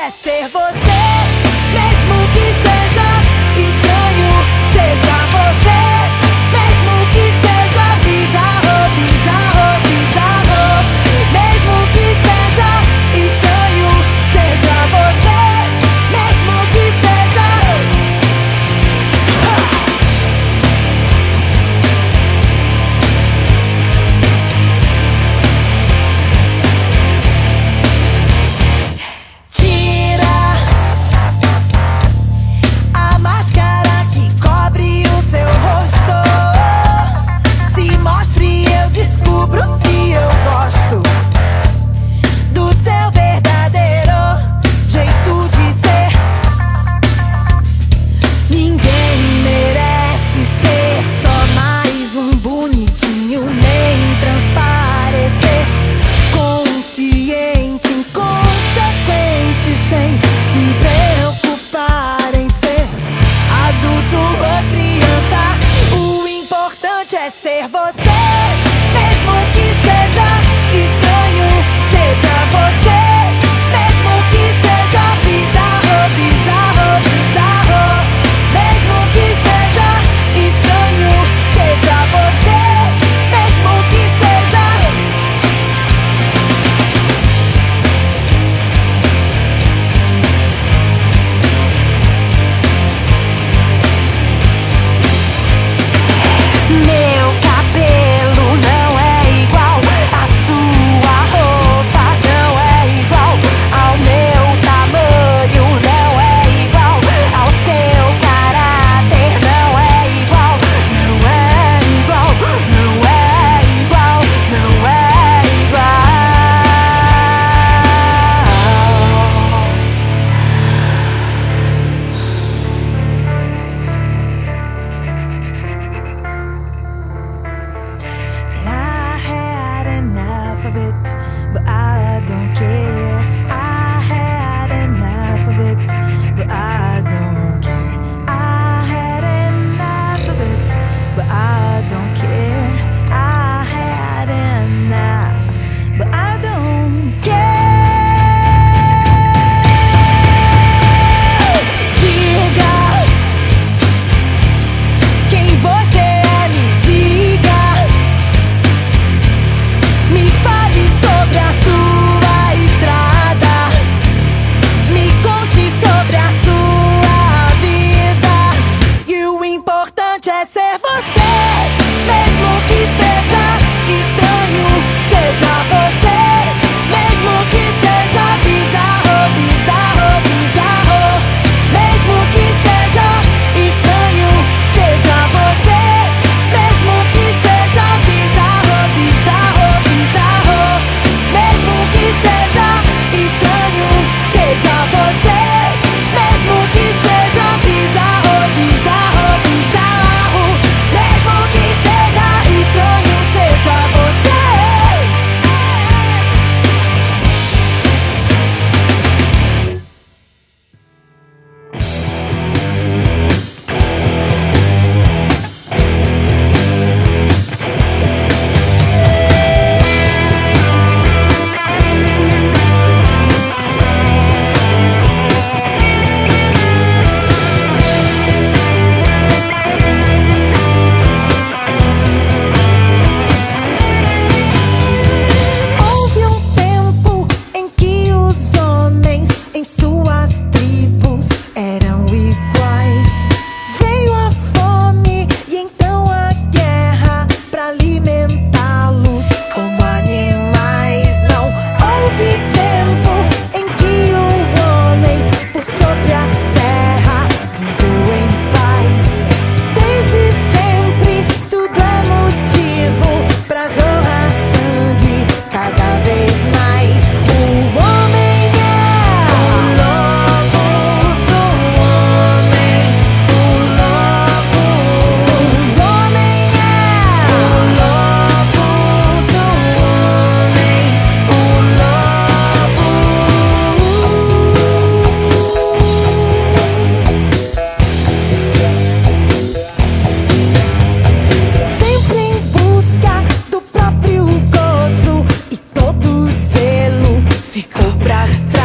é ser você, mesmo que seja estranho. Seja você, mesmo que seja bizarro, bizarro, bizarro. Mesmo que seja estranho, seja você, mesmo que seja. Tira a máscara que cobre o seu rosto. Se mostre e eu descubro se eu gosto do seu verdadeiro jeito de ser. Ninguém merece ser só mais um bonitinho, nem transparecer consciente, inconsequente, sem se preocupar em ser adulto ou criança. O importante é ser você, mesmo que seja estranho. Seja você, mesmo que seja bizarro, bizarro, bizarro. Mesmo que seja estranho, seja você, mesmo que seja. Meu cabelo não é igual, a sua roupa não é igual, ao meu tamanho não é igual, ao seu caráter não é igual, não é igual, não é igual, não é igual. And I had enough of it, but I don't care. I had enough of it, but I don't care. I had enough of it, but I don't care. I had enough, but I don't care. Diga quem você é, me diga. Me fale sobre a sua estrada, me conte sobre a sua vida. E o importante é ser você, mesmo que seja estranho. Seja você, mesmo que seja bizarro, bizarro, bizarro. Mesmo que seja estranho, seja você, mesmo que seja bizarro, bizarro, bizarro. Mesmo que seja estranho, seja você, mesmo que seja bizarro, bizarro, bizarro. Mesmo que seja estranho, seja você. Houve um tempo em que os homens em suas tribos eram iguais. Veio a fome e então a guerra pra alimentá-los como animais. Não houve tempo em que o homem por sobre a terra viveu em paz. Desde sempre tudo é motivo pra jorrar sangue cada vez mais. O homem é o lobo do homem. O lobo. O homem é o lobo do homem. O lobo. Sempre em busca do próprio gozo, e todo zelo ficou pra trás.